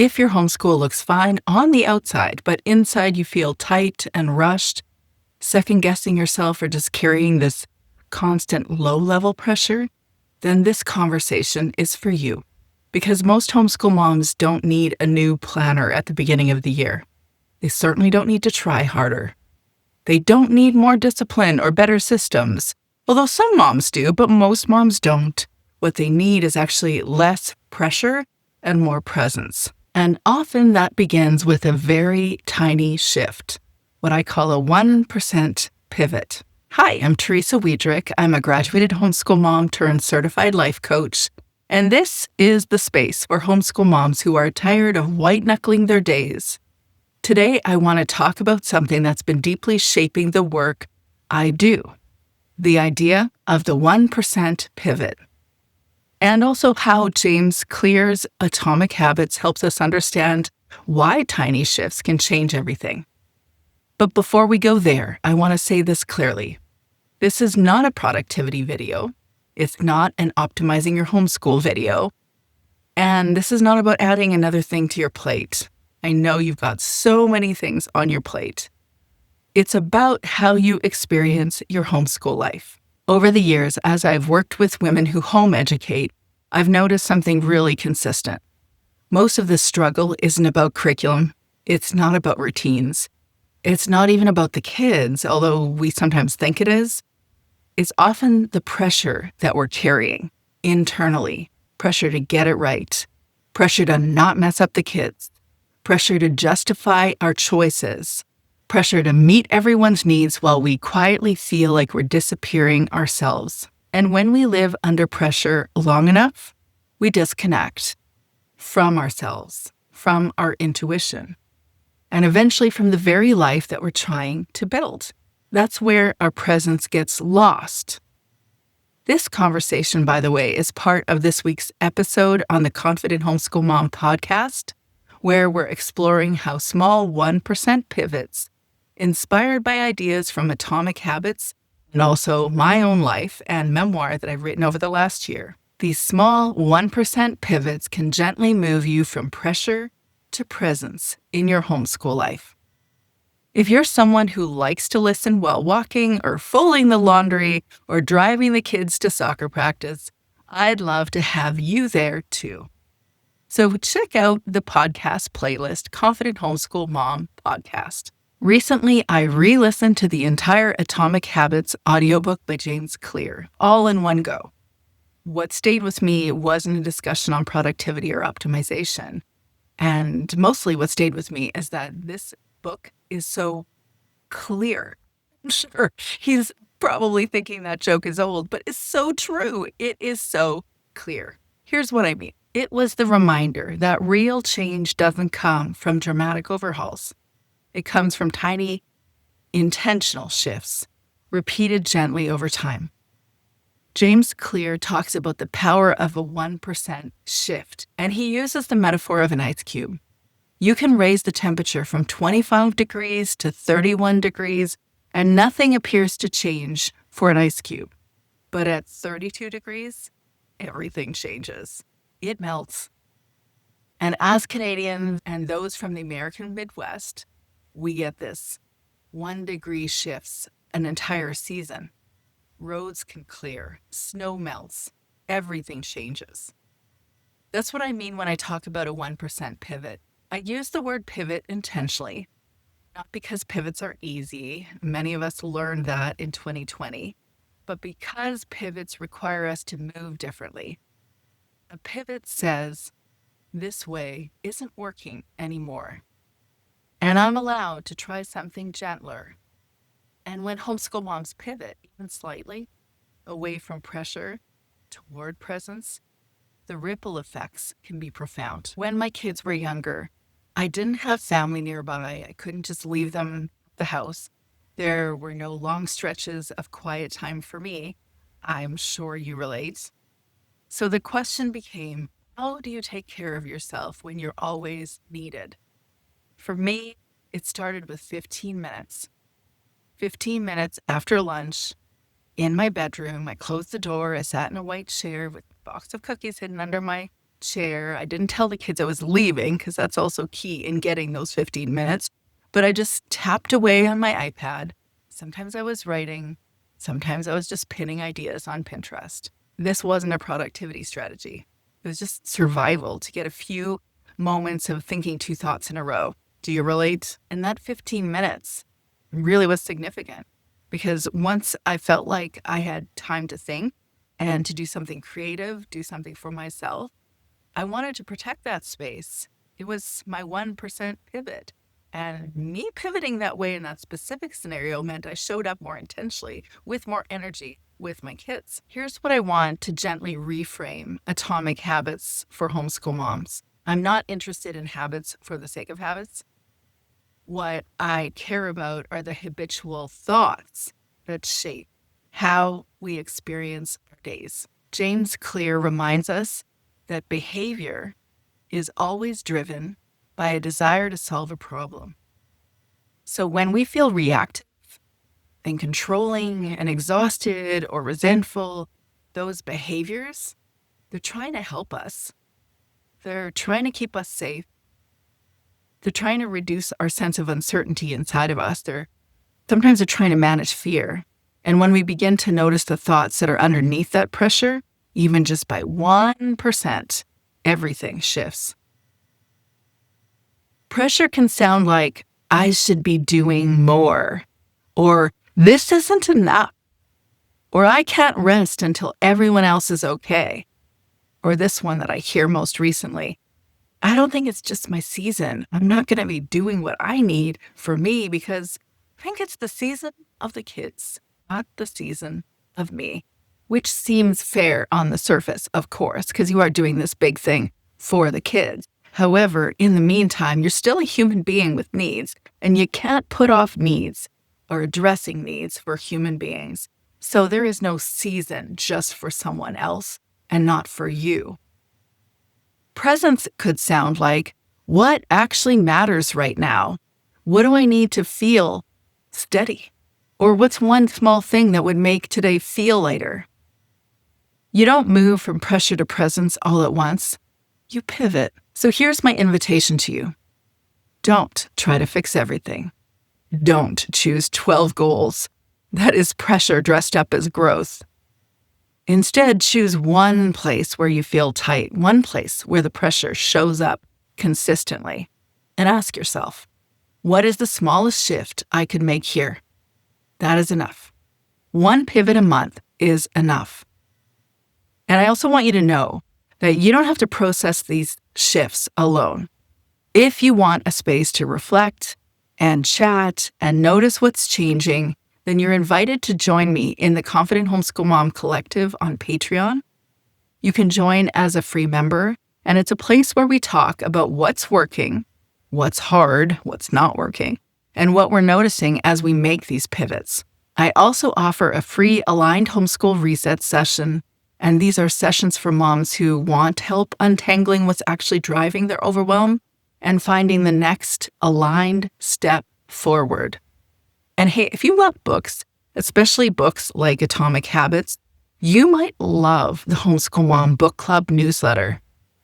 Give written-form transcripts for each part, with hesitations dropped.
If your homeschool looks fine on the outside, but inside you feel tight and rushed, second guessing yourself or just carrying this constant low level pressure, then this conversation is for you. Because most homeschool moms don't need a new planner at the beginning of the year. They certainly don't need to try harder. They don't need more discipline or better systems, although some moms do, but most moms don't. What they need is actually less pressure and more presence. And often that begins with a very tiny shift, what I call a 1% pivot. Hi, I'm Teresa Wiedrich. I'm a graduated homeschool mom turned certified life coach. And this is the space for homeschool moms who are tired of white-knuckling their days. Today, I want to talk about something that's been deeply shaping the work I do. The idea of the 1% pivot. And also how James Clear's Atomic Habits helps us understand why tiny shifts can change everything. But before we go there, I want to say this clearly. This is not a productivity video. It's not an optimizing your homeschool video. And this is not about adding another thing to your plate. I know you've got so many things on your plate. It's about how you experience your homeschool life. Over the years, as I've worked with women who home educate, I've noticed something really consistent. Most of the struggle isn't about curriculum. It's not about routines. It's not even about the kids, although we sometimes think it is. It's often the pressure that we're carrying internally, pressure to get it right, pressure to not mess up the kids, pressure to justify our choices, pressure to meet everyone's needs while we quietly feel like we're disappearing ourselves. And when we live under pressure long enough, we disconnect from ourselves, from our intuition, and eventually from the very life that we're trying to build. That's where our presence gets lost. This conversation, by the way, is part of this week's episode on the Confident Homeschool Mom podcast, where we're exploring how small 1% pivots, inspired by ideas from Atomic Habits and also my own life and memoir that I've written over the last year. These small 1% pivots can gently move you from pressure to presence in your homeschool life. If you're someone who likes to listen while walking or folding the laundry or driving the kids to soccer practice, I'd love to have you there too. So check out the podcast playlist, Confident Homeschool Mom Podcast. Recently, I re-listened to the entire Atomic Habits audiobook by James Clear, all in one go. What stayed with me wasn't a discussion on productivity or optimization. And mostly what stayed with me is that this book is so clear. I'm sure he's probably thinking that joke is old, but it's so true. It is so clear. Here's what I mean. It was the reminder that real change doesn't come from dramatic overhauls. It comes from tiny, intentional shifts, repeated gently over time. James Clear talks about the power of a 1% shift, and he uses the metaphor of an ice cube. You can raise the temperature from 25 degrees to 31 degrees, and nothing appears to change for an ice cube. But at 32 degrees, everything changes. It melts. And as Canadians and those from the American Midwest, we get this 1 degree shifts an entire season. Roads can clear, snow melts, everything changes. That's what I mean when I talk about a 1% pivot. I use the word pivot intentionally, not because pivots are easy. Many of us learned that in 2020, but because pivots require us to move differently. A pivot says, this way isn't working anymore, and I'm allowed to try something gentler. And when homeschool moms pivot even slightly away from pressure toward presence, the ripple effects can be profound. When my kids were younger, I didn't have family nearby. I couldn't just leave them at the house. There were no long stretches of quiet time for me. I'm sure you relate. So the question became, how do you take care of yourself when you're always needed? For me, it started with 15 minutes. 15 minutes after lunch, in my bedroom, I closed the door. I sat in a white chair with a box of cookies hidden under my chair. I didn't tell the kids I was leaving because that's also key in getting those 15 minutes. But I just tapped away on my iPad. Sometimes I was writing. Sometimes I was just pinning ideas on Pinterest. This wasn't a productivity strategy. It was just survival to get a few moments of thinking two thoughts in a row. Do you relate? And that 15 minutes really was significant because once I felt like I had time to think and to do something creative, do something for myself, I wanted to protect that space. It was my 1% pivot. And me pivoting that way in that specific scenario meant I showed up more intentionally, with more energy, with my kids. Here's what I want to gently reframe atomic habits for homeschool moms. I'm not interested in habits for the sake of habits. What I care about are the habitual thoughts that shape how we experience our days. James Clear reminds us that behavior is always driven by a desire to solve a problem. So when we feel reactive and controlling and exhausted or resentful, those behaviors, they're trying to help us. They're trying to keep us safe. They're trying to reduce our sense of uncertainty inside of us. Sometimes they're trying to manage fear. And when we begin to notice the thoughts that are underneath that pressure, even just by 1%, everything shifts. Pressure can sound like, I should be doing more, or this isn't enough, or I can't rest until everyone else is okay, or this one that I hear most recently, I don't think it's just my season. I'm not going to be doing what I need for me because I think it's the season of the kids, not the season of me, which seems fair on the surface, of course, because you are doing this big thing for the kids. However, in the meantime, you're still a human being with needs, and you can't put off needs or addressing needs for human beings. So there is no season just for someone else and not for you. Presence could sound like, what actually matters right now? What do I need to feel steady? Or what's one small thing that would make today feel lighter? You don't move from pressure to presence all at once. You pivot. So here's my invitation to you. Don't try to fix everything. Don't choose 12 goals. That is pressure dressed up as growth. Instead, choose one place where you feel tight, one place where the pressure shows up consistently, and ask yourself, what is the smallest shift I could make here? That is enough. One pivot a month is enough. And I also want you to know that you don't have to process these shifts alone. If you want a space to reflect and chat and notice what's changing, then you're invited to join me in the Confident Homeschool Mom Collective on Patreon. You can join as a free member, and it's a place where we talk about what's working, what's hard, what's not working, and what we're noticing as we make these pivots. I also offer a free Aligned Homeschool Reset session, and these are sessions for moms who want help untangling what's actually driving their overwhelm and finding the next aligned step forward. And hey, if you love books, especially books like Atomic Habits, you might love the Homeschool Mom Book Club newsletter.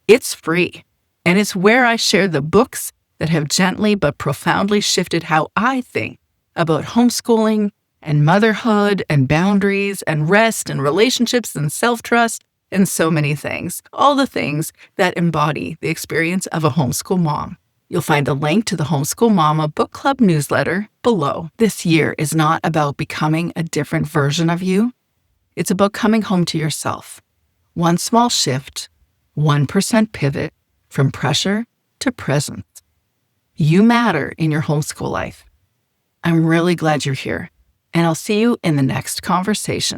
It's free, and it's where I share the books that have gently but profoundly shifted how I think about homeschooling and motherhood and boundaries and rest and relationships and self-trust and so many things. All the things that embody the experience of a homeschool mom. You'll find a link to the Homeschool Mama Book Club newsletter below. This year is not about becoming a different version of you. It's about coming home to yourself. One small shift, 1% pivot from pressure to presence. You matter in your homeschool life. I'm really glad you're here, and I'll see you in the next conversation.